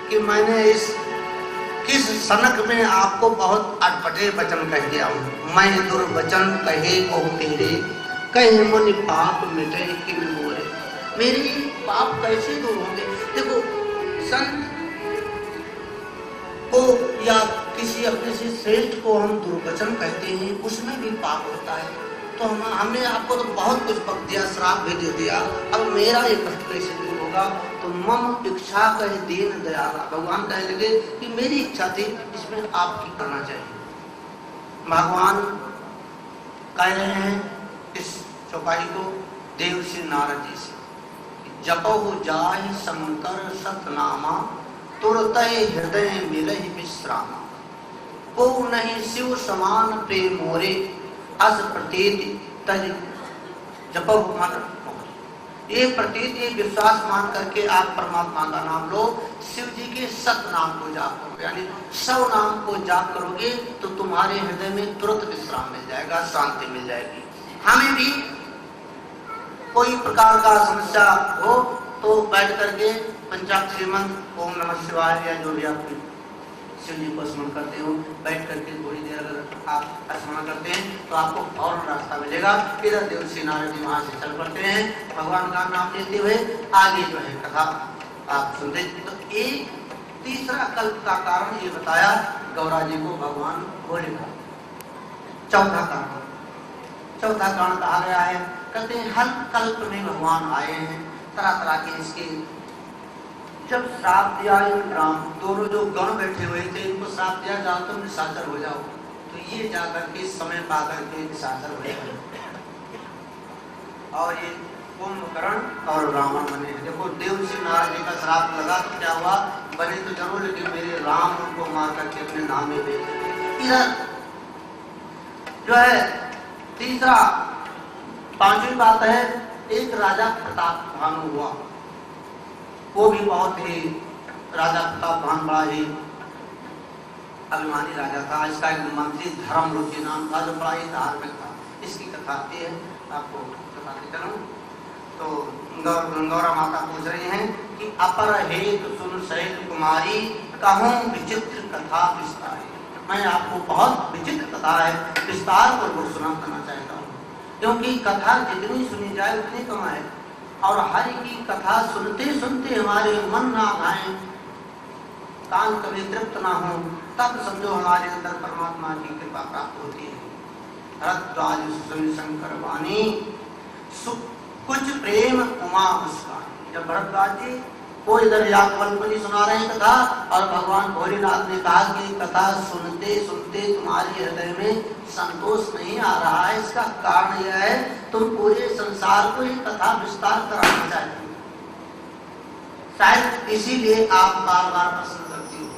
कि मैंने किस सनक में आपको बहुत अटपटे वचन कह दिया हूँ। मैं दुर्वचन कहे को तेरे, कहे मुनि पाप मिटे किन मोरे। मेरे पाप कैसे दूर होंगे? देखो, संत को या किसी अपने से श्रेष्ठ को हम दुर्वचन कहते हैं, उसमें भी पाप होता है। तो हमने आपको तो बहुत कुछ पक दिया, श्राप भी दे दिया, अब मेरा ये कष्ट कैसे दूर होगा? तो मम इच्छा कहे दीन दयाला। भगवान कहने लगे कि मेरी इच्छा थी, इसमें आपकी करना चाहिए। भगवान कह रहे हैं इस चौपाई को देव से नारद जी से, जपो जाहि शंकर सतनामा, तुरत हृदय मिलहि विश्रामा। को नहीं शिव समान प्रेम मोरे, अस प्रतीत तज जपो मन। ये प्रतीत, ये विश्वास मान करके आप परमात्मा का नाम लो, शिव जी के सत नाम को जाप करो, यानी सौ नाम को जाप करोगे तो तुम्हारे हृदय में तुरंत विश्राम मिल जाएगा, शांति मिल जाएगी। हमें भी कोई प्रकार का समस्या हो तो बैठ करके पंचाक्षरी मंत्र ओम नमः शिवाय या जो भी आप शिव जी को स्मरण करते हो, बैठ करके थोड़ी देर अगर आप स्मरण करते हैं तो आपको फौरन रास्ता मिलेगा। इधर देवश्री नारद जी वहां से चल पड़ते हैं, भगवान का नाम लेते हुए आगे जो है कथा आप सुनते। तो एक तीसरा कल्प का कारण ये बताया गौरा जी को भगवान भोले का। चौथा कारण कहा गया है, कहते हैं हर कल्प में भगवान आए हैं, तरह तरह के इसके। जब श्राप दिया राम, दोनों जो गण बैठे हुए थे इनको श्राप दिया, जाओ तुम निशाचर हो जाओ, तो ये जाकर के समय पाकर के निशाचर हो गए और ये कुंभकर्ण और रावण बने। देखो, देव से नारद जी का श्राप लगा तो क्या हुआ? बने तो जरूर, लेकिन मेरे राम उनको मार करके अपने नाम में भेज। इधर जो है तीसरा, पांचवी बात है, एक राजा प्रताप भानु हुआ, वो भी बहुत ही राजा प्रताप भान बड़ा ही अभिमानी राजा था। इसका एक मंत्री धर्मरुचि नाम था जो बड़ा ही धार्मिक था। इसकी कथा आती है, आपको बताते चलूं। तो गौरा माता पूछ रही हैं कि अपर हेतु सुन सहित कुमारी, कहूं विचित्र कथा विस्तारी। मैं आपको बहुत विचित्र कथा है, विस्तार पूर्वक सुना करना चाहता हूँ, क्योंकि कथा जितनी सुनी जाए उतनी कम है। और हरि की कथा सुनते सुनते हमारे मन ना भाए, कान कभी तृप्त ना हो, तब समझो हमारे अंदर परमात्मा की कृपा प्राप्त होती है। भरद्वाज शंकर वाणी कुछ प्रेम उमा मुस्कान। जब भरद्वाज जी वो इधर याज्ञवल्क्य सुना रहे हैं कथा, और भगवान भोलेनाथ ने कहा कि कथा सुनते सुनते तुम्हारे हृदय में संतोष नहीं आ रहा है, इसका कारण यह है तुम पूरे संसार को ये कथा विस्तार कराना चाहते हो, शायद इसीलिए आप बार बार प्रश्न करती हो।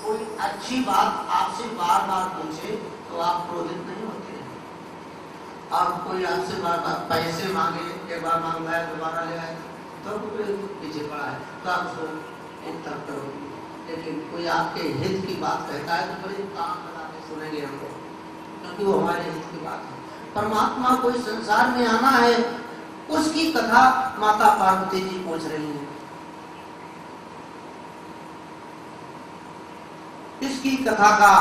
कोई अच्छी बात आपसे बार बार पूछे तो आप क्रोधित नहीं होते हैं, और कोई आपसे बार बार पैसे मांगे, एक बार मांग लाया दोबारा ले आए तो पीछे पड़ा है तो आप उसको एक तरफ करोगे। लेकिन कोई आपके हित की बात कहता है तो बड़े काम लगा के सुनेंगे हम लोग, क्योंकि वो हमारे हित की बात है। परमात्मा कोई संसार में आना है, उसकी कथा माता पार्वती जी पूछ रही हैं। इसकी कथा का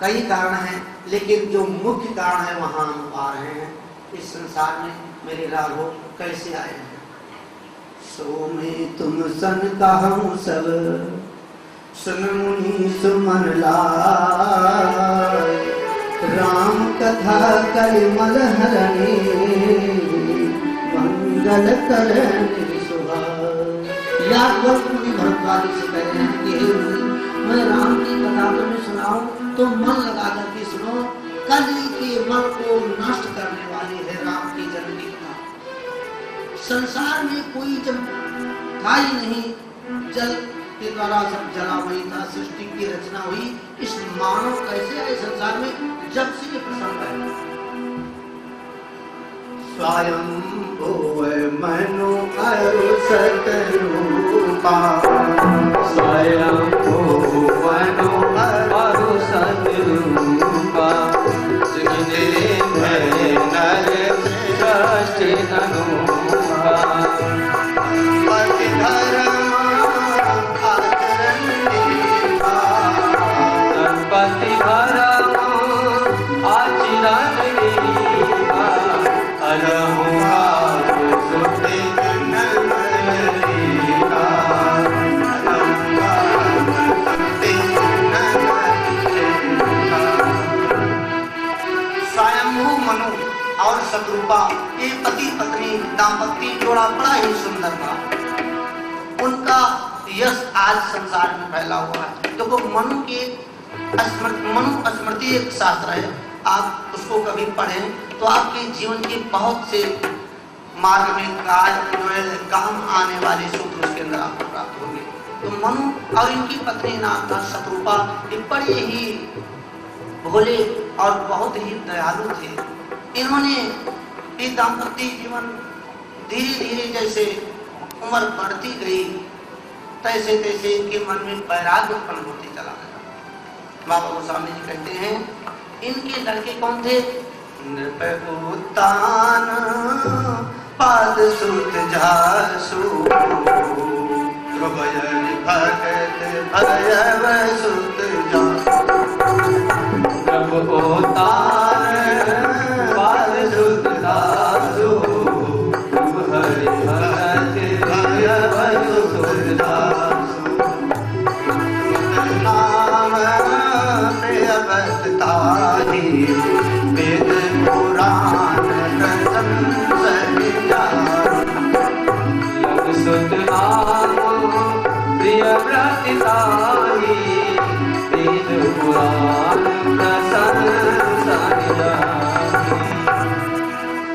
कई कारण हैं, लेकिन जो मुख्य कारण है वहां हम आ रहे हैं। इस संसार में मेरे राघो कैसे आए हैं? सो में तुम सन कहूं सब, सुन मुनि सुमन लाय, राम कथा कलिमल हरणी, मंगल करणी सुहाय। या भरद्वाज से कह रहे हैं कि मैं राम की कथा तुम्हें सुनाऊं तो मन लगा करके सुनो। कलि के मन को नष्ट करने वाली है राम की जन्म की कथा। संसार में कोई जब था ही नहीं, जल के द्वारा सब जलामयी था, सृष्टि की रचना हुई। इस मानव कैसे आए संसार में? जब से ये प्रसंग है। स्वयं मनु अरु सतरूपा, स्वयं मनु अरु सतरूपा, नर सृष्टि अनुपा, पति धर्म आचरण जोड़ा बड़ा ही सुंदर था। उनका यश आज संसार में फैला हुआ है। देखो मनु स्मृति एक शास्त्र है, आप उसको कभी पढ़ें तो आपके जीवन के बहुत से मार्ग में काम आने वाले सूत्र उसके अंदर आपको प्राप्त होंगे। तो मनु और इनकी पत्नी नाम था शत्रुपा, ये बड़े ही भोले और बहुत ही दयालु थे। इन्होंने ये दाम्पत्य जीवन धीरे धीरे जैसे उम्र बढ़ती गई तैसे तैसे इनके मन में वैराग्य उत्पन्न होते चला गया। बाबा गोस्वामी जी कहते हैं इनके लड़के कौन थे? नृपउत्तान पाद सुत जासु भजन भगत भयव सुत जासु। नृपउत्तान पाद सुत जासु हरि भगत भयव सुत जासु। नाम प्रियवताहि वेद पुराण सुत नाम प्रिय व्रतिताहि वेद पुराण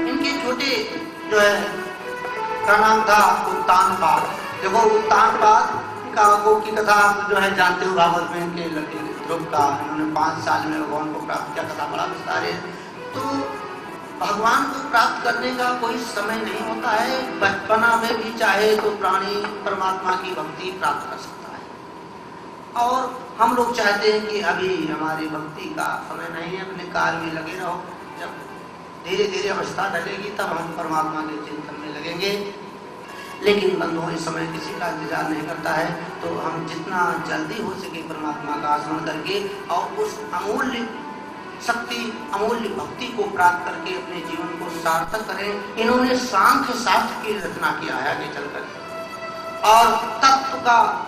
इनके छोटे जो है का नाम था उत्तानपाद। देखो उत्तानपाद का की कथा जो है जानते हो, भागवत में इनके लड़के ध्रुव का इन्होंने 5 साल में भगवान को प्राप्त किया, कथा बड़ा विस्तार है। तो भगवान को प्राप्त करने का कोई समय नहीं होता है। बचपना में भी चाहे तो प्राणी परमात्मा की भक्ति प्राप्त कर सकता है। और हम लोग चाहते हैं कि अभी हमारी भक्ति का समय नहीं है, अपने कार्य में लगे रहो। जब धीरे धीरे अवस्था ढलेगी तब हम परमात्मा के चिंतन में लगेंगे। लेकिन बंधुओं इस समय किसी का इंतजार नहीं करता है, तो हम जितना जल्दी हो सके परमात्मा का आचरण करके और उस अमूल्य शक्ति अमूल्य भक्ति को प्राप्त करके अपने जीवन को सार्थक करें। इन्होंने सांख्य शास्त्र की रचना किया है आगे चलकर और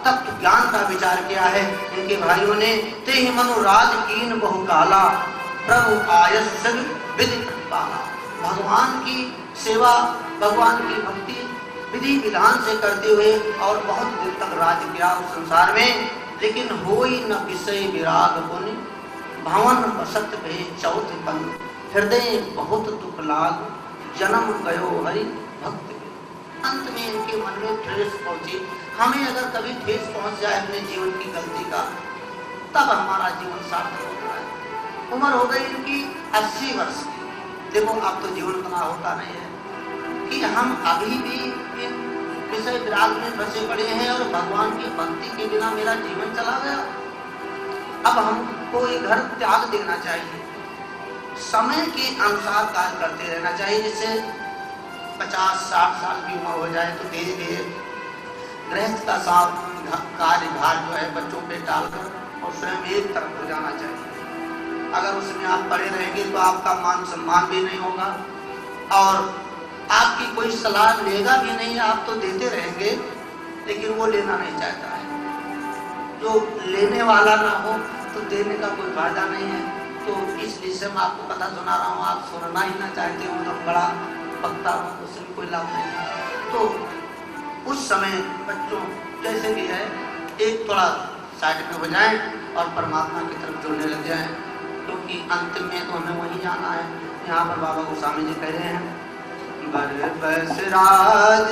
तत्व ज्ञान का विचार किया है इनके भाइयों ने। ते ही मनोराज कीन बहु काला प्रभु आयस विधि पाला। भगवान की सेवा भगवान की भक्ति विधि विधान से करते हुए और बहुत दिन तक राज किया उस संसार में। लेकिन होई न विषय विराग पुनि भवन बसत भे चौथ पन हृदय बहुत दुख लाग जन्म गयो हरि भक्त। अंत में इनके मन में ठेस पहुंची। हमें अगर कभी ठेस पहुंच जाए अपने जीवन की गलती का तब हमारा जीवन सार्थक होता है। उम्र हो गई इनकी 80 वर्ष की। देखो अब तो जीवन बना होता नहीं है कि हम अभी भी इन विषय विराग में फंसे पड़े हैं और भगवान की भक्ति के बिना मेरा जीवन चला गया। अब हमको ये घर त्याग देना चाहिए, समय के अनुसार कार्य करते रहना चाहिए। जैसे 50-60 साल की उम्र हो जाए तो धीरे धीरे गृहस्थ का साथ कार्यभार जो है बच्चों पे डालकर और स्वयं एक तरफ हो जाना चाहिए। अगर उसमें आप पड़े रहेंगे तो आपका मान सम्मान भी नहीं होगा और आपकी कोई सलाह लेगा भी नहीं। आप तो देते रहेंगे लेकिन वो लेना नहीं चाहता है। जो लेने वाला ना हो तो देने का कोई फायदा नहीं है। तो इसलिए से मैं आपको कथा सुना रहा हूँ, आप सुनना ही ना चाहते हो तो बड़ा वक्ता हूँ, उससे भी कोई लाभ नहीं है। तो उस समय बच्चों जैसे भी है एक थोड़ा साइड में हो जाएं और परमात्मा की तरफ जुड़ने लग जाएं, क्योंकि अंत में तो हमें वहीं जाना है। यहाँ पर बाबा गोस्वामी जी कह रहे हैं बरबस राज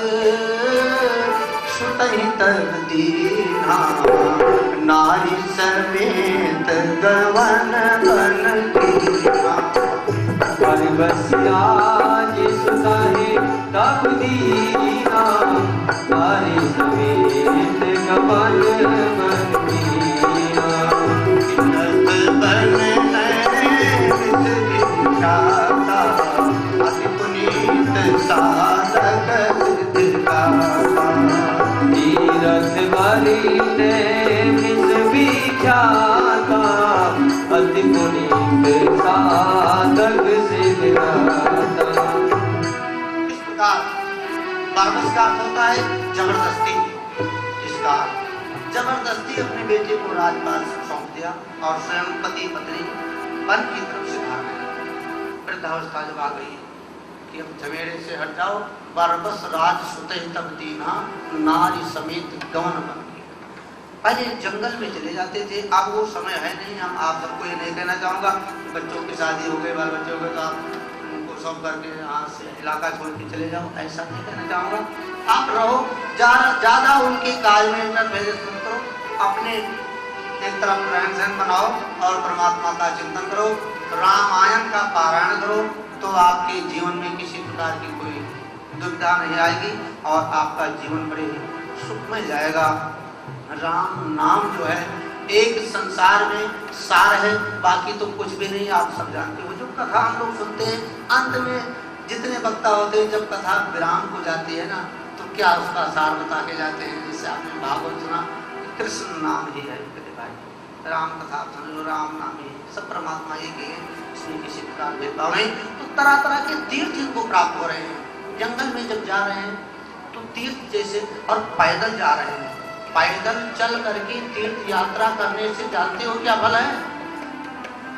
सुतहि तब दीना नारी समेत गवन बन कीना। बरबस राज सुतहि तब दीना नारी समेत गवन बन कीना। बन विधाता अति पुनीत साधक सिद्धिदाता। तीरथ बलि ने विष विख्याता अति पुनीत साधक सिद्धिदाता। इस प्रकार बरबस का अर्थ होता है जबरदस्ती। इसका जबरदस्ती अपने बेटे को राजपाल सौंप दिया और स्वयं पति पत्नी वन की तरफ से भाग गए। वृद्धावस्था जब आ गई कि अब झमेड़े से हट जाओ। बरबस राज सुते तब दीना नारी समेत गवन बन गई। पहले जंगल में चले जाते थे, अब वो समय है नहीं। हम आप सबको ये नहीं कहना चाहूँगा बच्चों की शादी हो गई, बाल बच्चे हो गए तो आप उनको सब करके यहाँ से इलाका छोड़ के चले जाओ, ऐसा नहीं कहना चाहूँगा। आप रहो, ज़्यादा उनके काज में इंटरफेरेंस मत करो, अपने एक तरफ रहन सहन बनाओ और परमात्मा का चिंतन करो, रामायण का पारायण करो, तो आपके जीवन में किसी प्रकार की कोई दुविधा नहीं आएगी और आपका जीवन बड़े सुखमय जाएगा। राम नाम जो है एक संसार में सार है, बाकी तो कुछ भी नहीं। आप सब जानते हो, जो कथा हम लोग सुनते हैं, अंत में जितने वक्ता होते हैं, जब कथा विराम को जाती है ना, तो क्या उसका सार बता के जाते हैं। जैसे आपने भागवत सुना, कृष्ण नाम ही है भाई, राम कथा सुन लो, राम नाम ही सब परमात्मा एक ही है, इसमें किसी प्रकार भेदभाव नहीं। तो तरह तरह के तीर्थ इनको प्राप्त हो रहे हैं। जंगल में जब जा रहे हैं तो तीर्थ जैसे, और पैदल जा रहे हैं, पैदल चल करके तीर्थ यात्रा करने से जानते हो क्या फल है।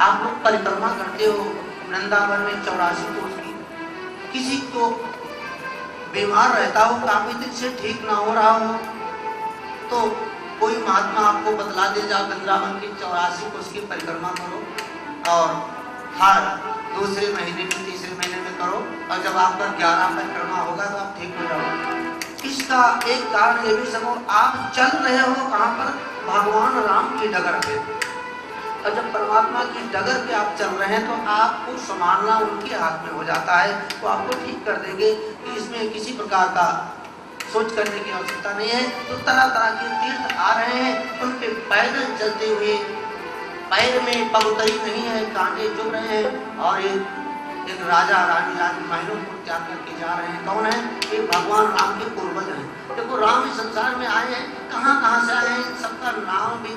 आप लोग परिक्रमा करते हो वृंदावन में 84 कोस की, किसी को बीमार रहता हो, काफी दिन से ठीक ना हो रहा हो, तो कोई महात्मा आपको बतला दे, जाओ वृंदावन की 84 कोस की परिक्रमा करो और हर दूसरे महीने में तीसरे महीने में करो, और जब आपका 11 परिक्रमा होगा तो आप ठीक हो जाओगे। इसका एक कारण ये भी समझो, आप चल रहे हो कहाँ पर, भगवान राम की डगर पे, और जब परमात्मा की डगर पे आप चल रहे हैं तो आपको संभालना उनके हाथ में हो जाता है, वो आपको ठीक कर देंगे। कि इसमें किसी प्रकार का सोच करने की आवश्यकता नहीं है। तो तरह तरह के तीर्थ आ रहे हैं, उन पे पैदल चलते हुए, पैर में पगुतरी नहीं है, कांटे चुभ रहे हैं, और एक राजा रानी महलों को त्याग करके जा रहे हैं। कौन है ये? भगवान राम के पूर्वज हैं। देखो राम इस संसार में आए हैं, कहाँ कहाँ से आए हैं, सबका नाम भी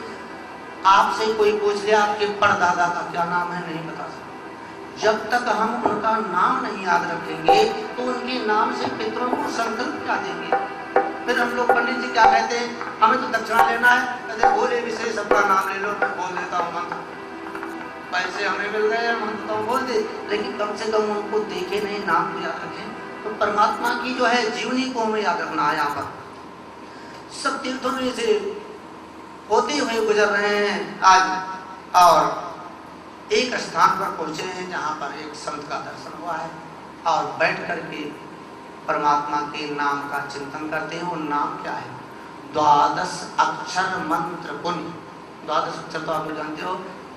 आपसे कोई पूछ लिया आपके परदादा का क्या नाम है, नहीं बता सकते। जब तक हम उनका नाम नहीं याद रखेंगे तो उनके नाम से पितरों को संकल्प क्या देंगे। फिर हम लोग पंडित जी क्या कहते हैं, हमें तो दक्षिणा लेना है, कहते बोले विषय सबका नाम ले लो, मैं बोल देता हूँ मंत्र, पैसे हमें मिल गए, मंत्र तो बोल दे, लेकिन कम से कम उनको देखे नहीं, नाम को याद रखें। तो परमात्मा की जो है जीवनी को हमें याद रखना है। यहाँ पर सब तीर्थों में से होते हुए गुजर रहे हैं आज, और एक स्थान पर पहुंचे हैं जहाँ पर एक संत का दर्शन हुआ है, और बैठ करके परमात्मा के नाम का चिंतन करते हैं। वो नाम क्या है? 12 अक्षर मंत्र पुण्य। 12 अक्षर तो आप लोग जानते हो,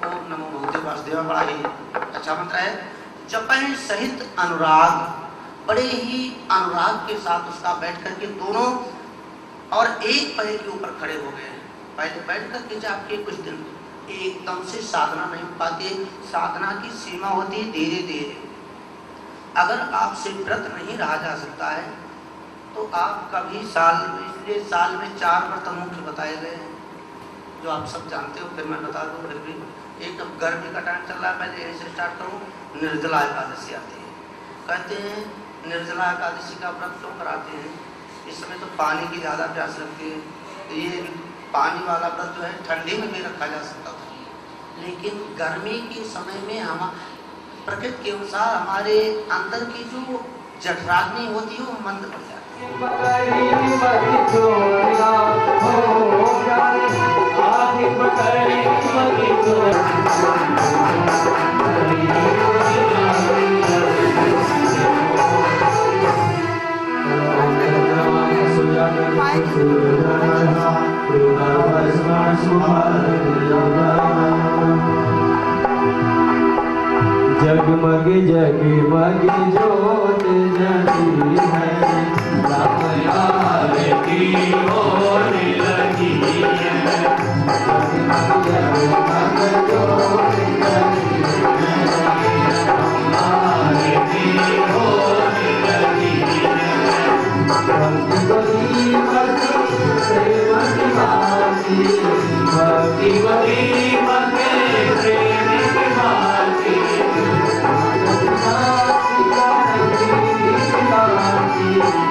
ओम नमो भगवते वासुदेवाय, बड़ा ही अच्छा मंत्र है। जपने सहित अनुराग, बड़े ही अनुराग के साथ उसका बैठ करके दोनों और एक पैर के ऊपर खड़े हो गए हैं। पहले बैठ करके जाके कुछ दिन एकदम से साधना नहीं पाती, साधना की सीमा होती है धीरे धीरे। अगर आपसे व्रत नहीं रहा जा सकता है तो आप कभी साल में, इसलिए साल में 4 व्रत मुख्य बताए गए हैं जो आप सब जानते हो, फिर मैं बता दूं। फिर भी एक, अब गर्मी का टाइम चल रहा है, पहले यहीं से स्टार्ट करूँ। निर्जला एकादशी आती है, कहते हैं निर्जला एकादशी का व्रत क्यों कराते हैं, इस समय तो पानी की ज़्यादा प्यास लगती है, तो ये पानी वाला व्रत जो है ठंडी में भी रखा जा सकता था, लेकिन गर्मी के समय में हम प्रकृति के अनुसार हमारे अंदर की जो जठराग्नि होती है वो मंद पड़ जाती जगमग जगमग ज्योत जली है, राम आरती होने लगी है। जगमग जगमग ज्योत जली है, राम आरती होने लगी है। भक्ति बड़ी भक्ति प्रेम की भांति, भक्ति बड़ी भक्ति प्रेम की भांति, राम आरती हो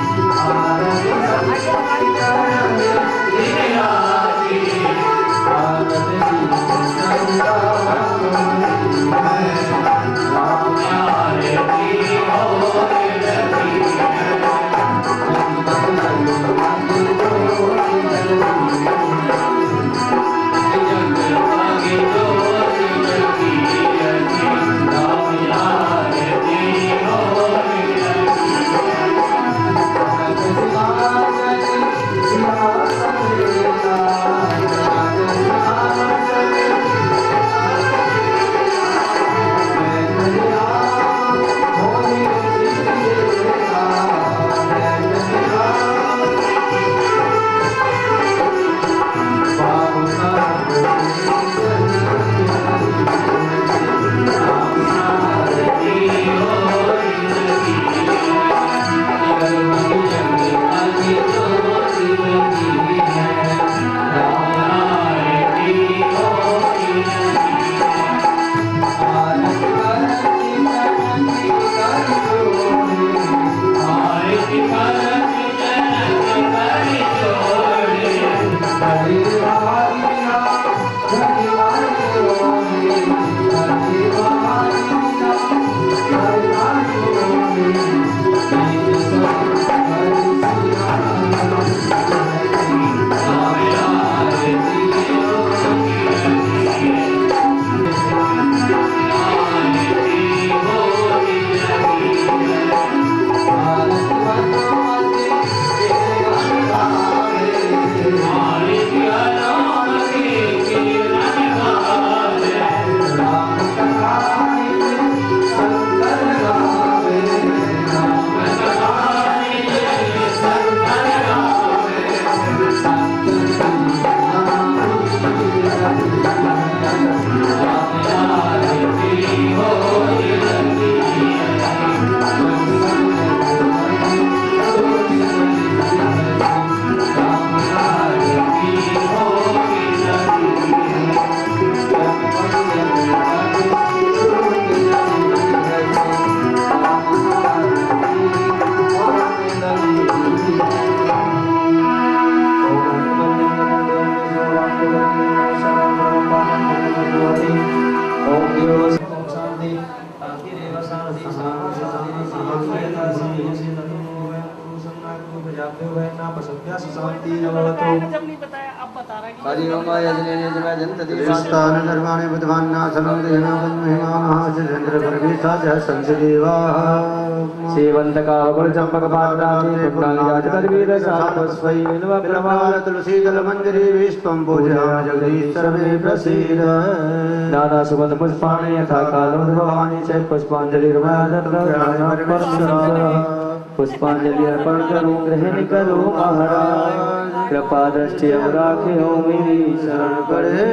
धर्माणि तुलसीदल मंजरी विश्वं पूजयामि जगदीश सर्वे प्रसीद नाना सुगंध पुष्पाणि यथा कालोद्भवानि च पुष्पांजलि अर्पण करूं ग्रहण करो महाराज कृपा दृष्टि अब राखे हो मेरी शरण पड़े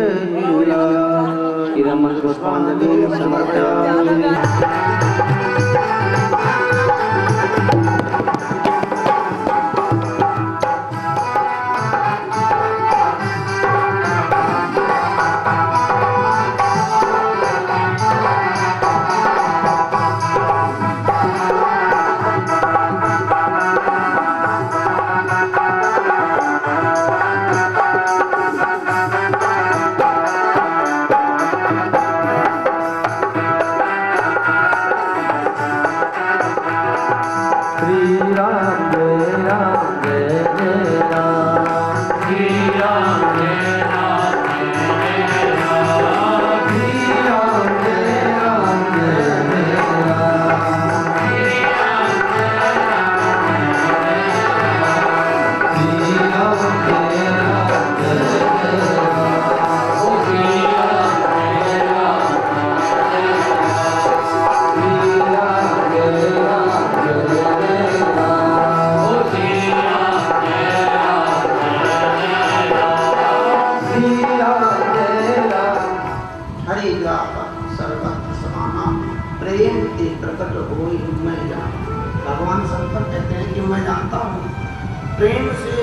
इदं पुष्पांजलि समर्पयामि। भगवान शंकर कहते हैं कि मैं जानता हूँ प्रेम से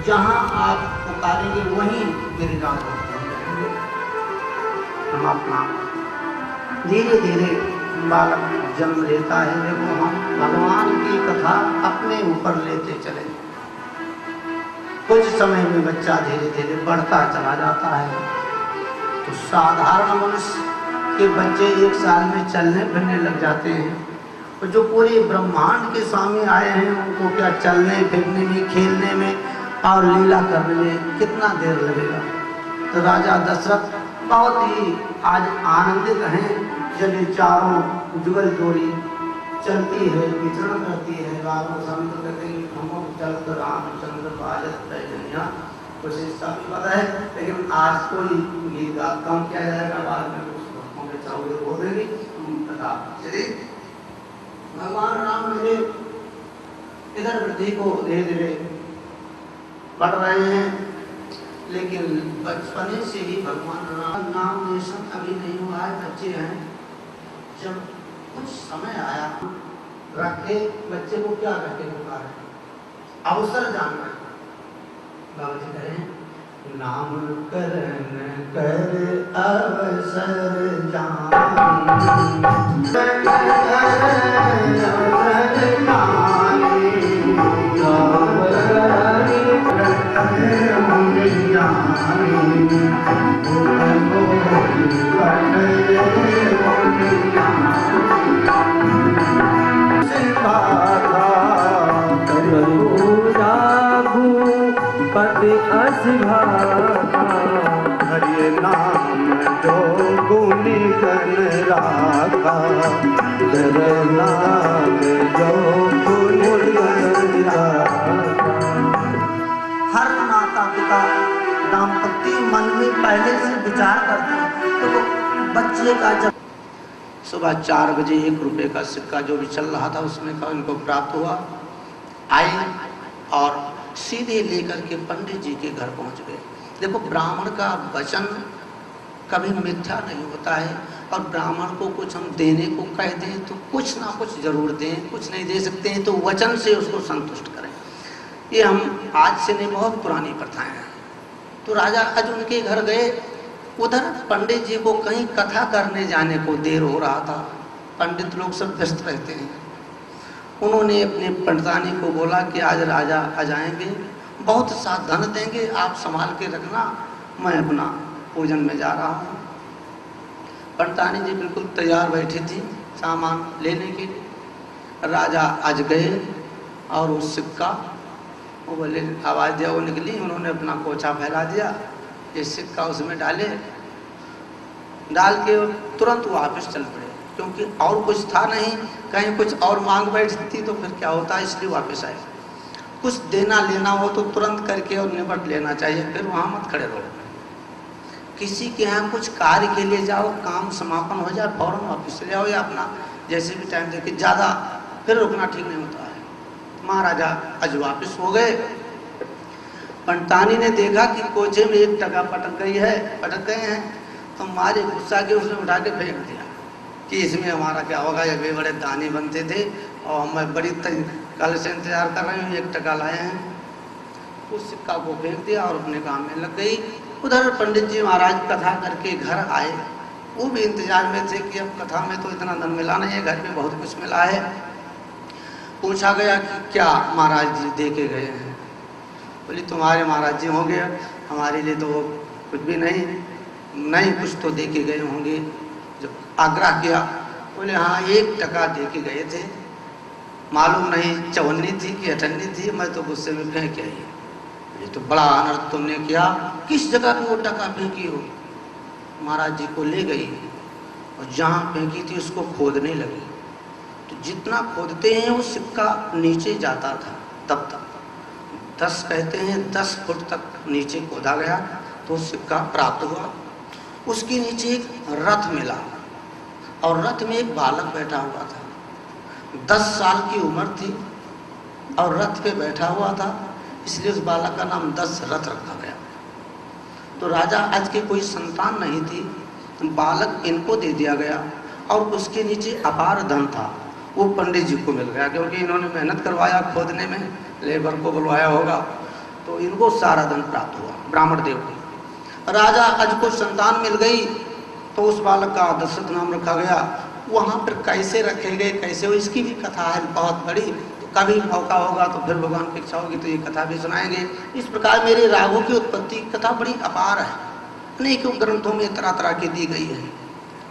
जहाँ आप पुकारेंगे वहीं मेरे नाम रहेंगे। हम अपना धीरे धीरे बालक जन्म लेता है, देखो हम भगवान की कथा अपने ऊपर लेते चले, कुछ समय में बच्चा धीरे धीरे बढ़ता चला जाता है। तो साधारण मनुष्य के बच्चे 1 साल में चलने फिरने लग जाते हैं, और जो पूरे ब्रह्मांड के स्वामी आए हैं उनको क्या चलने फिरने में, खेलने में और लीला करने में कितना देर लगेगा। तो राजा दशरथ बहुत ही आज आनंदित हैं जब ये चारों जुगल जोड़ी चलती है, विचरण करती है। राम समुद्र कहते हैं हम चलते रामचंद्र बाजत पैजनिया, कुछ हिस्सा भी पता है, लेकिन आज कोई गीत गा कम किया जाएगा, बाद में उनके चारों बोल देंगे बता। चलिए भगवान राम मेरे इधर वृद्धि को धीरे धीरे बढ़ रहे हैं, लेकिन बचपने से ही भगवान राम नाम निशन अभी नहीं हुआ है, बच्चे हैं। जब कुछ समय आया रखे बच्चे को क्या करके पुकारे, अवसर जानना। बाबा जी कहें नाम करण कर अवसर जान Hare पति असिभागा हरि नाम जो गुनी गण राखा, हर नाम जो गुनी गण राखा। हर माता पिता दाम्पत्य मन में पहले से विचार करते हैं। तो बच्चे का जब सुबह 4 बजे 1 रुपए का सिक्का जो भी चल रहा था उसमें का इनको प्राप्त हुआ, आए और सीधे लेकर के पंडित जी के घर पहुंच गए। देखो ब्राह्मण का वचन कभी मिथ्या नहीं होता है, और ब्राह्मण को कुछ हम देने को कह दें तो कुछ ना कुछ जरूर दें, कुछ नहीं दे सकते हैं तो वचन से उसको संतुष्ट करें। ये हम आज से नहीं, बहुत पुरानी प्रथाएं हैं। तो राजा आज उनके घर गए, उधर पंडित जी को कहीं कथा करने जाने को देर हो रहा था। पंडित लोग सब व्यस्त रहते हैं। उन्होंने अपने पंडितानी को बोला कि आज राजा आ जाएंगे, बहुत सा धन देंगे, आप संभाल के रखना, मैं अपना पूजन में जा रहा हूँ। पंडितानी जी बिल्कुल तैयार बैठी थी सामान लेने के लिए। राजा आज गए और वो सिक्का, वो बोले आवाज़ दिया, वो निकली, उन्होंने अपना पोछा फैला दिया, ये सिक्का उसमें डाले, डाल के तुरंत वापस चल पड़े, क्योंकि और कुछ था नहीं, कहीं कुछ और मांग बैठती तो फिर क्या होता है, इसलिए वापस आए। कुछ देना लेना हो तो तुरंत करके और निपट लेना चाहिए, फिर वहाँ मत खड़े रहो। किसी के यहाँ कुछ कार्य के लिए जाओ, काम समापन हो जाए फौरन वापस चले आओ, या अपना जैसे भी टाइम देके ज़्यादा फिर रुकना ठीक नहीं होता है। महाराजा आज वापस हो गए। पंडितानी ने देखा कि कोचे में 1 टका पटक गए हैं, तो मारे गुस्सा के उसने उठा के फेंक दिया कि इसमें हमारा क्या होगा, ये भी बड़े दानी बनते थे और मैं बड़ी कल से इंतजार कर रही हूँ, 1 टका लाए हैं। उस सिक्का को फेंक दिया और अपने काम में लग गई। उधर पंडित जी महाराज कथा करके घर आए, वो भी इंतजार में थे कि अब कथा में तो इतना धन मिला नहीं है, घर में बहुत कुछ मिला है। पूछा गया कि क्या महाराज जी दे के गए हैं? बोली तुम्हारे महाराज जी होंगे, हमारे लिए तो वो कुछ भी नहीं कुछ तो दे के गए होंगे। जब आग्रह किया, बोले हाँ 1 टका दे के गए थे, मालूम नहीं 54 थी कि 58 थी, मैं तो गुस्से में फेंक आई। ये तो बड़ा अनर्थ तुमने किया, किस जगह पे वो टका फेंकी हो? महाराज जी को ले गई और जहाँ फेंकी थी उसको खोदने लगी, तो जितना खोदते हैं वो सिक्का नीचे जाता था, तब तक 10 कहते हैं 10 फुट तक नीचे खोदा गया तो सिक्का प्राप्त हुआ। उसके नीचे एक रथ मिला और रथ में एक बालक बैठा हुआ था, 10 साल की उम्र थी और रथ पे बैठा हुआ था, इसलिए उस बालक का नाम दशरथ रखा गया। तो राजा आज के कोई संतान नहीं थी, बालक इनको दे दिया गया और उसके नीचे अपार धन था, वो पंडित जी को मिल गया, क्योंकि इन्होंने मेहनत करवाया खोदने में, लेबर को बुलवाया होगा, तो इनको सारा धन प्राप्त हुआ ब्राह्मण देव को। राजा आज को संतान मिल गई तो उस बालक का दशरथ नाम रखा गया। वहाँ पर कैसे रखे गए, कैसे हो, इसकी भी कथा है बहुत बड़ी, तो कभी मौका होगा तो फिर भगवान की इच्छा होगी तो ये कथा भी सुनाएंगे। इस प्रकार मेरे रागों की उत्पत्ति की कथा बड़ी अपार है, अनेकों ग्रंथों में तरह तरह की दी गई है।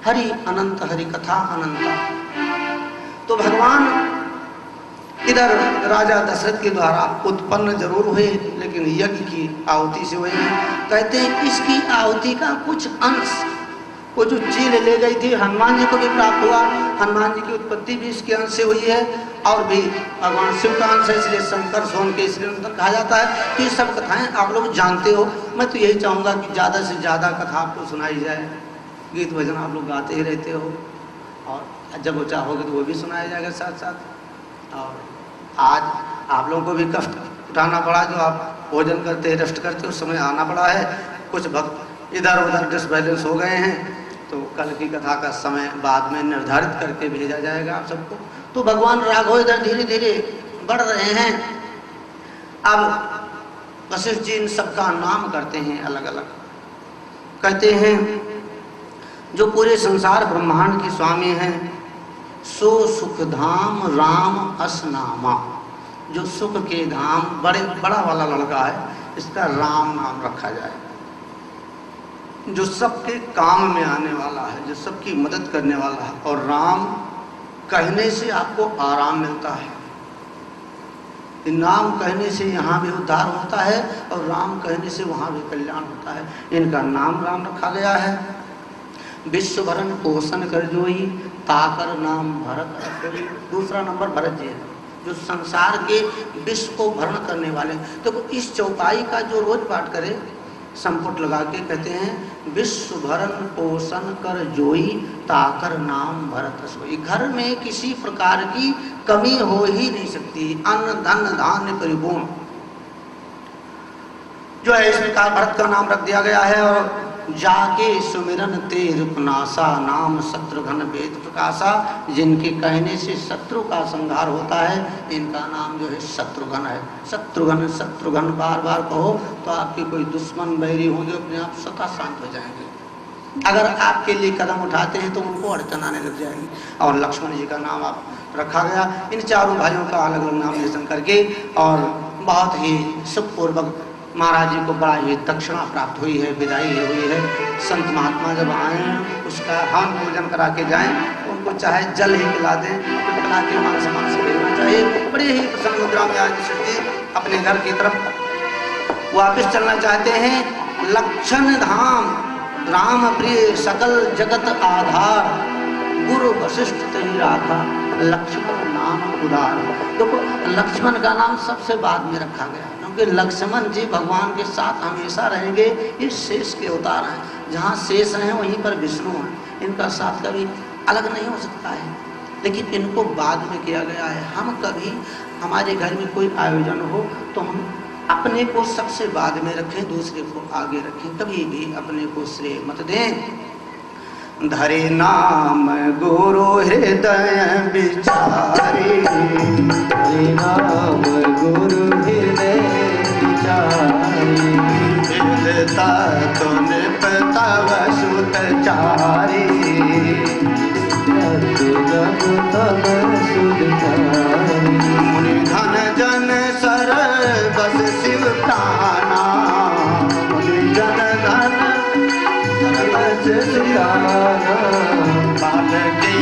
हरि अनंत, हरि कथा अनंता। तो भगवान इधर राजा दशरथ के द्वारा उत्पन्न जरूर हुए, लेकिन यज्ञ की आहुति से हुए हैं। कहते हैं इसकी आहुति का कुछ अंश वो जो चील ले गई थी हनुमान जी को भी प्राप्त हुआ, हनुमान जी की उत्पत्ति भी इसके अंश से हुई है, और भी भगवान शिव का अंश है, इसलिए शंकर सोन के इसलिए कहा जाता है। तो ये सब कथाएं आप लोग जानते हो। मैं तो यही चाहूँगा कि ज़्यादा से ज़्यादा कथा आपको सुनाई जाए। गीत भजन आप लोग गाते ही रहते हो, और जब वो चाहोगे तो वो भी सुनाया जाएगा साथ साथ। और आज आप लोगों को भी कष्ट उठाना पड़ा, जो आप भोजन करते रेस्ट करते उस समय आना पड़ा है। कुछ भक्त इधर उधर डिसबैलेंस हो गए हैं, तो कल की कथा का समय बाद में निर्धारित करके भेजा जाएगा आप सबको। तो भगवान राघव इधर धीरे धीरे बढ़ रहे हैं। अब वशिष्ठ जी इन सबका नाम करते हैं अलग अलग। कहते हैं जो पूरे संसार ब्रह्मांड के स्वामी हैं, सो सुख धाम राम असनामा। जो सुख के धाम बड़ा वाला लड़का है, इसका राम नाम रखा जाए, जो सबके काम में आने वाला है, जो सबकी मदद करने वाला है। और राम कहने से आपको आराम मिलता है, नाम कहने से यहाँ भी उद्धार होता है और राम कहने से वहाँ भी कल्याण होता है। इनका नाम राम रखा गया है। विश्व भरण पोषण कर जोई, ताकर नाम भरत। दूसरा नंबर भरत जी है, जो संसार के विश्व को भरण करने वाले। तो इस चौपाई का जो रोज पाठ करे, संपुट लगा के कहते हैं विश्व भरण पोषण कर जोई, ताकर नाम भरत सोई। घर में किसी प्रकार की कमी हो ही नहीं सकती, अन्न धन धान्य परिपूर्ण जो है। इस प्रकार भरत का नाम रख दिया गया है। और जाके सुमिरन ते रूपनासा, नाम शत्रुघ्न वेद प्रकाशा। जिनके कहने से शत्रु का संहार होता है, इनका नाम जो है शत्रुघ्न है। शत्रुघ्न शत्रुघ्न बार बार कहो तो आपके कोई दुश्मन बैरी होंगे अपने आप स्वतः शांत हो जाएंगे। अगर आपके लिए कदम उठाते हैं तो उनको अड़चन आने लग जाएगी। और लक्ष्मण जी का नाम आप रखा गया। इन चारों भाइयों का अलग अलग नाम लेसन करके और बहुत ही सुखपूर्वक महाराज जी को बड़ा ही दक्षिणा प्राप्त हुई है, विदाई हुई है। संत महात्मा जब आए उसका हवन पूजन करा के जाएं, उनको चाहे जल ही पिला दें, पिला के मान सम्मान से भेजना चाहिए। बड़े ही प्रसन्न मुद्रा में आज जी अपने घर की तरफ वापस चलना चाहते हैं। लक्षण धाम राम प्रिय सकल जगत आधार, गुरु वशिष्ठ तही राखा, लक्ष्मण नाम उदार। देखो लक्ष्मण का नाम सबसे बाद में रखा गया, क्योंकि लक्ष्मण जी भगवान के साथ हमेशा रहेंगे। ये शेष के अवतार हैं, जहाँ शेष हैं वहीं पर विष्णु हैं। इनका साथ कभी अलग नहीं हो सकता है, लेकिन इनको बाद में किया गया है। हम कभी हमारे घर में कोई आयोजन हो तो हम अपने को सबसे बाद में रखें, दूसरे को आगे रखें, कभी भी अपने को श्रेय मत दें। धरे नाम गुरु हृदय विचारे, हरे नाम गुरु हृदय विचारे, विदता तो निपतव सुत चारे, तब सुध चारे। मुनि धन जन सर बस शिव प्राणा, मुनि जन धन सर बस शिव प्राणा, काल के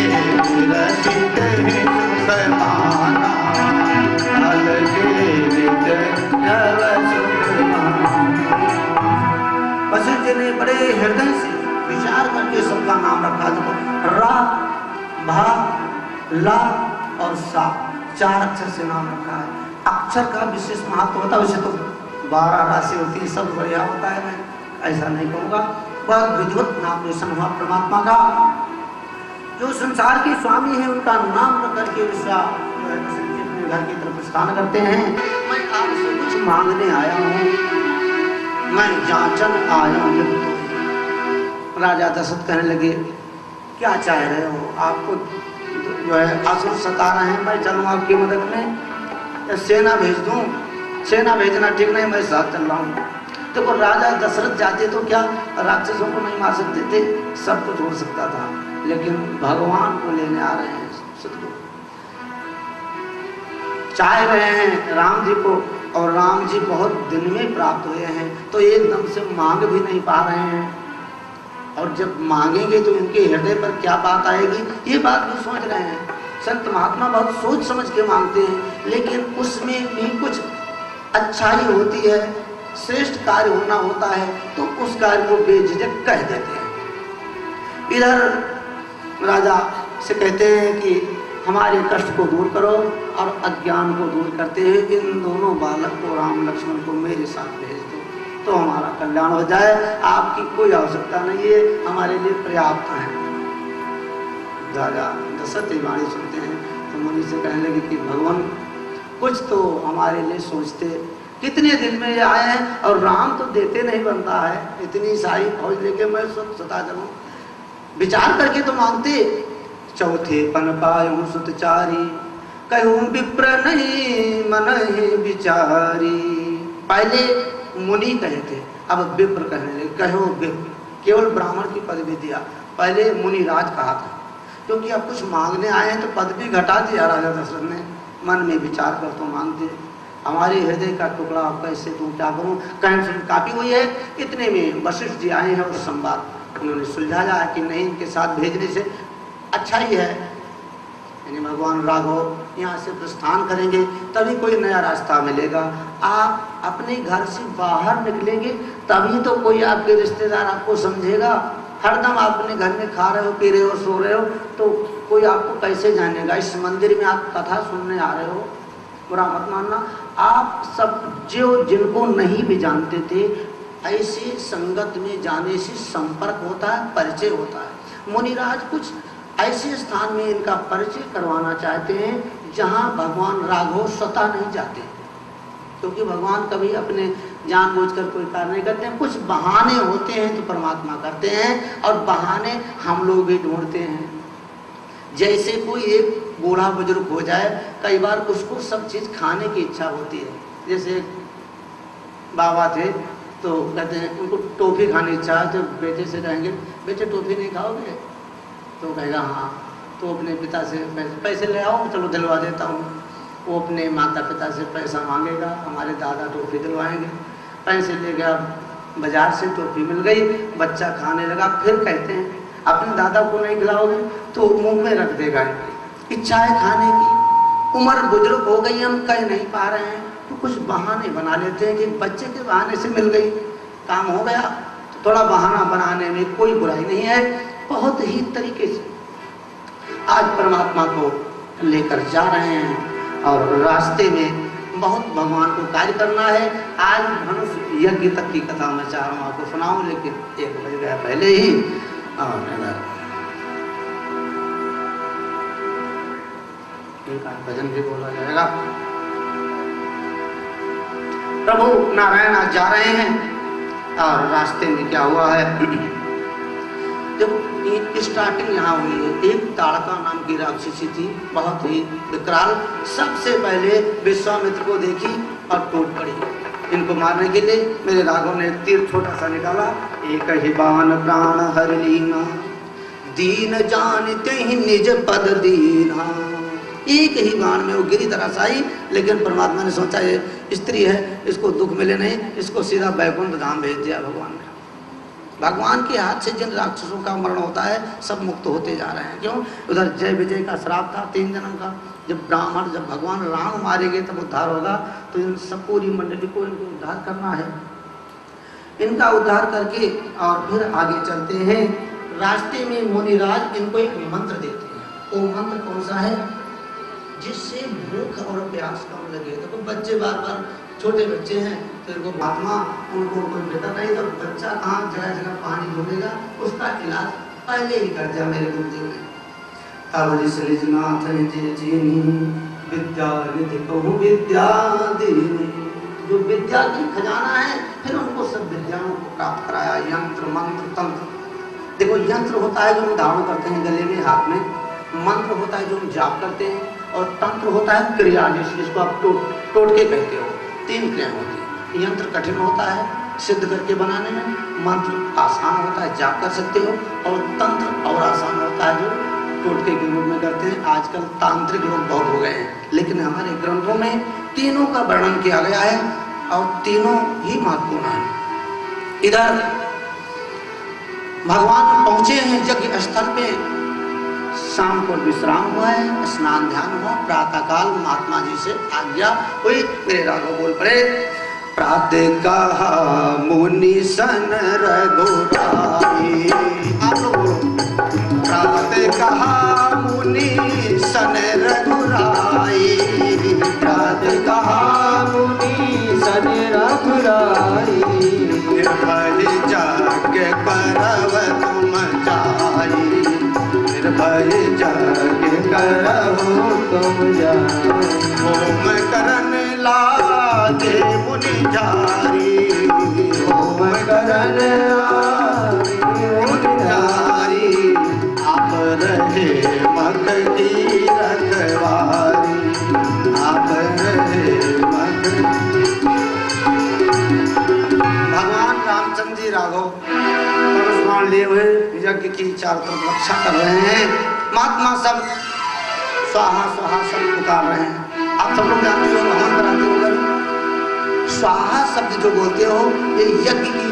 रसित सुख माना, काल के रित नव सुख माना। वशिष्ठ जी ने बड़े हृदय से विचार करके सबका नाम रखा। देखो रा, भा, ला और सा, 4 अक्षर से नाम रखा है। अक्षर का विशेष महत्व होता है। वैसे तो 12 राशि होती है, सब बढ़िया होता है, मैं ऐसा नहीं कहूँगा। बहुत विधिवत नाम रोशन हुआ परमात्मा का। जो संसार के स्वामी हैं उनका नाम रख करके अपने घर की तरफ प्रस्थान करते हैं। मैं आपसे कुछ मांगने आया हूँ, मैं जांचन आया हूँ। राजा दशरथ कहने लगे क्या चाह रहे हो? आपको जो है असुर सता रहे हैं, मैं चलूँ आपकी मदद में या सेना भेज दूँ? सेना भेजना ठीक नहीं, मैं साथ चल रहा हूँ। देखो राजा दशरथ जाते तो क्या राक्षसों को नहीं मार सकते थे, सब कुछ हो सकता था, लेकिन भगवान को लेने आ रहे हैं, सतगुरु चाह रहे हैं राम जी को, और राम जी बहुत दिन में प्राप्त हुए हैं, तो एकदम से मांग भी नहीं पा रहे हैं। और जब मांगेंगे तो इनके हृदय पर क्या बात आएगी, ये बात भी सोच रहे हैं। संत महात्मा बहुत सोच समझ के मांगते हैं, लेकिन उसमें भी कुछ अच्छाई होती है, श्रेष्ठ कार्य होना होता है, तो उस कार्य को बेझिझक कह देते हैं। इधर राजा से कहते हैं कि हमारे कष्ट को दूर करो और अज्ञान को दूर करते हैं, इन दोनों बालक को राम लक्ष्मण को मेरे साथ भेज दो तो हमारा कल्याण हो जाए। आपकी कोई आवश्यकता नहीं है, हमारे लिए पर्याप्त है। राजा दशरथ वाणी सुनते हैं तो मुनि से कहने लगे कि भगवान कुछ तो हमारे लिए सोचते, कितने दिन में ये आए हैं और राम तो देते नहीं बनता है, इतनी सारी फौज लेके मैं सता करूँ, विचार करके तो मांगते। चौथे पन पायूं सुतचारी, कहूँ विप्र नहीं मन ही विचारी। पहले मुनि कहे थे, अब विप्र कहने लगे, कहो विप्र, केवल ब्राह्मण की पदवी दिया, पहले मुनि राज कहा था, क्योंकि अब कुछ मांगने आए हैं तो पदवी घटा दिया राजा दशरथ ने। मन में विचार कर तो मांगते, हमारे हृदय का टुकड़ा आप कैसे दूं, क्या करूं। काफी हुई है। इतने में वशिष्ठ जी आए हैं और संवाद उन्होंने सुलझाया है कि नहीं, इनके साथ भेजने से अच्छा ही है। यानी भगवान राघव यहाँ से प्रस्थान करेंगे तभी कोई नया रास्ता मिलेगा। आप अपने घर से बाहर निकलेंगे तभी तो कोई आपके रिश्तेदार आपको समझेगा। हरदम आप अपने घर में खा रहे हो, पी रहे हो, सो रहे हो, तो कोई आपको कैसे जानेगा। इस मंदिर में आप कथा सुनने आ रहे हो, बुरा मत मानना। आप सब जो जिनको नहीं भी जानते थे, ऐसे संगत में जाने से संपर्क होता है, परिचय होता है। मुनिराज कुछ ऐसे स्थान में इनका परिचय करवाना चाहते हैं जहां भगवान राघव स्वतः नहीं जाते, क्योंकि भगवान कभी अपने जानबूझकर कोई कार्य नहीं करते हैं। कुछ बहाने होते हैं तो परमात्मा करते हैं, और बहाने हम लोग भी ढूंढते हैं। जैसे कोई एक बूढ़ा बुजुर्ग हो जाए, कई बार उसको सब चीज़ खाने की इच्छा होती है। जैसे बाबा थे तो कहते हैं उनको टॉफ़ी खाने की इच्छा है, तो बेटे से कहेंगे बेटे टॉफ़ी नहीं खाओगे, तो कहेगा हाँ। तो अपने पिता से पैसे ले आओ, चलो दिलवा देता हूँ। वो अपने माता पिता से पैसा मांगेगा, हमारे दादा टॉफ़ी दिलवाएंगे। पैसे ले गया बाजार से, टॉफ़ी मिल गई, बच्चा खाने लगा। फिर कहते हैं अपने दादा को नहीं खिलाओगे तो मुंह में रख देगा। इच्छा है खाने की, उम्र बुजुर्ग हो गई, हम कह नहीं पा रहे हैं, तो कुछ बहाने बना लेते हैं कि बच्चे के बहाने से मिल गई, काम हो गया। तो थोड़ा बहाना बनाने में कोई बुराई नहीं है। बहुत ही तरीके से आज परमात्मा को लेकर जा रहे हैं और रास्ते में बहुत भगवान को कार्य करना है। आज धनुष यज्ञ तक की कथा मैं चाह रहा हूँ आपको सुनाऊं, लेकिन 1 बज गया पहले ही। और भजन भी बोला जाएगा। प्रभु नारायण आज जा रहे हैं और रास्ते में क्या हुआ है, जब स्टार्टिंग यहाँ हुई है, एक ताड़का नाम की राक्षसी थी, बहुत ही विकराल। सबसे पहले विश्वामित्र को देखी और टूट पड़ी। इनको मारने के लिए मेरे राघव ने एक तीर छोटा सा निकाला, एक ही बाण प्राण हर लीना, दीन जानते ही निज पद दीना। एक ही बाण में वो गिरी तरह आई, लेकिन परमात्मा ने सोचा ये स्त्री है, इसको दुख मिले नहीं, इसको सीधा बैकुंठ धाम भेज दिया भगवान ने। भगवान के हाथ से जिन राक्षसों का मरण होता है सब मुक्त होते जा रहे हैं। क्यों? उधर जय विजय का श्राप था 3 जन्म का। जब भगवान राम मारे गए तब उद्धार होगा, तो इन सब पूरी मंडली को इनको उद्धार करना है। इनका उद्धार करके और फिर आगे चलते हैं। रास्ते में मुनिराज इनको एक मंत्र देते हैं। वो मंत्र कौन सा है? जिससे भूख और प्यास कम लगे। तो बच्चे बार बार, छोटे बच्चे हैं तो इनको महात्मा, उनको कोई बेटा नहीं, तो बच्चा कहाँ जगह जगह पानी ढूंढेगा, उसका इलाज पहले ही कर दिया मेरे गुरुदेव ने। तब श्रीनाथ विद्या निधि कहूँ विद्या दीनी, जो विद्या की खजाना है, फिर उनको सब विद्याओं को प्राप्त कराया। यंत्र मंत्र तंत्र। देखो यंत्र होता है जो हम धारण करते हैं गले में, हाथ में। मंत्र होता है जो हम जाप करते हैं, और तंत्र होता है क्रिया, जिसको आप टोटके कहते हो। 3 क्रिया होती है। यंत्र कठिन होता है सिद्ध करके बनाने में, मंत्र आसान होता है, जाप कर सकते हो, और तंत्र और आसान होता है जो टोटके के रूप में करते हैं। आजकल तांत्रिक लोग बहुत हो गए हैं, लेकिन हमारे ग्रंथों में तीनों का वर्णन किया गया है और तीनों ही महत्वपूर्ण है। इधर भगवान पहुंचे हैं यज्ञ स्थल पे। शाम को विश्राम हुआ है, स्नान ध्यान हुआ, प्रातः काल महात्मा जी से आज्ञा हुई। मेरे राघव बोल पड़े, प्रातः कहा मुनि सन रघुराई। आप लोग बोलो, प्रातः कहा मुनि सन रघुराई, प्रातः कहा मुनि सन रघुराई, निर्भय जग करव तुम जाई, निर्भय जग करहु तुम जाई, होम करन लागे मुनि जारी, होम करन लागे मुनि जारी, आप रहे मख की रखवारी, आप रहे मख। भगवान रामचंद्र जी राघव परशुराम लिए हुए यज्ञ की चारों तरफ रक्षा कर रहे हैं। महात्मा सब स्वाहा स्वाहा सब पुकार रहे हैं। आप सब लोग जानते हो, हवन कराते हो, स्वाहा शब्द जो बोलते हो, ये यज्ञ की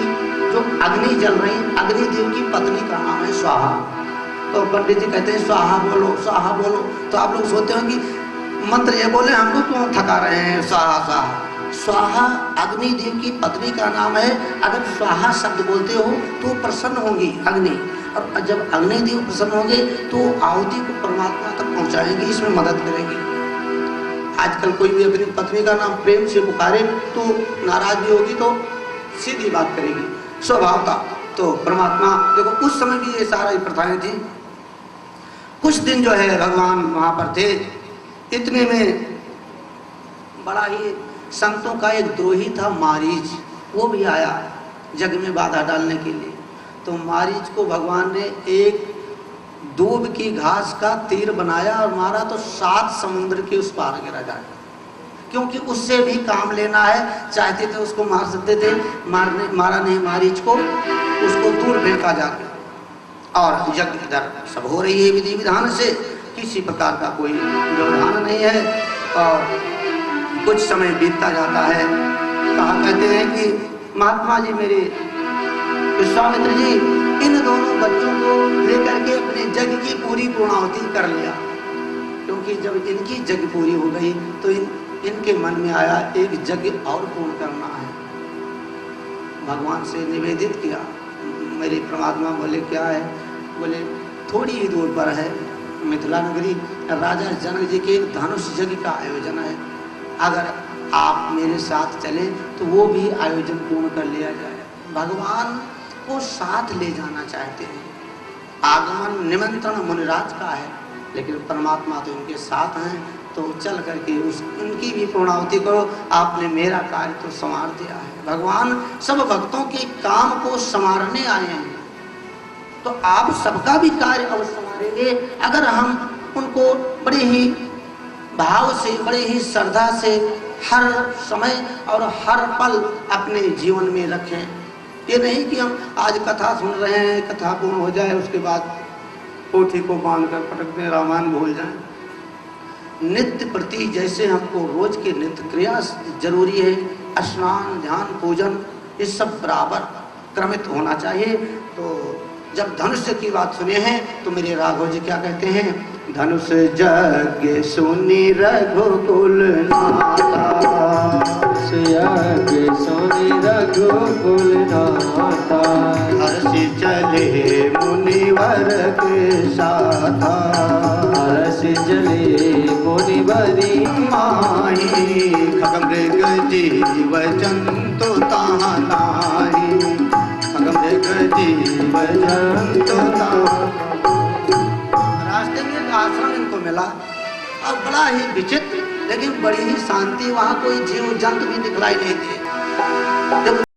जो अग्नि जल रही, अग्निदेव की पत्नी का नाम है स्वाहा। तो पंडित जी कहते हैं स्वाहा बोलो, स्वाहा बोलो। तो आप लोग सोचते हो कि मंत्र ये बोले, हम लोग क्यों थका रहे हैं स्वाहा स्वाहा। स्वाहा अग्निदेव की पत्नी का नाम है। अगर स्वाहा शब्द बोलते हो तो प्रसन्न होंगी अग्नि, और जब अग्निदेव प्रसन्न होंगे तो आहुति को परमात्मा तक पहुंचाएंगे, इसमें मदद करेंगी। आजकल कोई भी अपनी पत्नी का नाम प्रेम से पुकारे तो नाराज भी होगी तो सीधी बात करेगी स्वभाव का। तो परमात्मा देखो उस समय भी ये सारा प्रथाएं थी। कुछ दिन जो है भगवान वहां पर थे, इतने में बड़ा ही संतों का एक द्रोही था मारीच, वो भी आया जग में बाधा डालने के लिए। तो मारीच को भगवान ने एक दूब की घास का तीर बनाया और मारा तो 7 समुद्र के उस पार गिरा जाए, क्योंकि उससे भी काम लेना है। चाहते थे उसको मार सकते थे, मारा नहीं मारीच को, उसको दूर फेंका जाके। और यज्ञ इधर सब हो रही है विधि विधान से, किसी प्रकार का कोई व्यवधान नहीं है। और कुछ समय बीतता जाता है। कहा कहते हैं कि महात्मा जी मेरे विश्वामित्र जी इन दोनों बच्चों को लेकर के अपने यज्ञ की पूरी पूर्णाहुति कर लिया, क्योंकि जब इनकी यज्ञ पूरी हो गई तो इनके मन में आया एक यज्ञ और पूर्ण करना है। भगवान से निवेदित किया। मेरे परमात्मा बोले क्या है? बोले थोड़ी ही दूर पर है मिथिला नगरी, राजा जनक जी के एक धनुष यज्ञ का आयोजन है। अगर आप मेरे साथ चले तो वो भी आयोजन पूर्ण कर लिया जाए। भगवान को साथ ले जाना चाहते हैं। आगमन निमंत्रण मुनिराज का है, लेकिन परमात्मा तो उनके साथ हैं। तो चल करके उनकी भी पूर्णाहुति करो। आपने मेरा कार्य तो संवार दिया है। भगवान सब भक्तों के काम को संवारने आए हैं, तो आप सबका भी कार्य अवश्य संवारेंगे अगर हम उनको बड़े ही भाव से, बड़े ही श्रद्धा से हर समय और हर पल अपने जीवन में रखें। ये नहीं कि हम आज कथा सुन रहे हैं, कथा पूर्ण हो जाए उसके बाद पोथी को बांधकर पटक दें, रामायण भूल जाएं। नित्य प्रति जैसे हमको रोज के नित्य क्रिया जरूरी है, स्नान ध्यान पूजन ये सब बराबर क्रमित होना चाहिए। तो जब धनुष की बात सुने हैं तो मेरे राघव जी क्या कहते हैं? धनुष यज्ञ सुनि रघुकुल नाथा, यज्ञ सुनि रघुकुल नाथा, हर्षि चले मुनिवर के साथा, हर्षि चले मुनिवरी माही, खगमृग जीव जंतु ताहा नाही, खगमृग जीव जंतु ताहा। रास्ते में एक आश्रम इनको मिला और बड़ा ही विचित्र लेकिन बड़ी ही शांति, वहाँ कोई जीव जंतु भी दिखलाई नहीं दिए।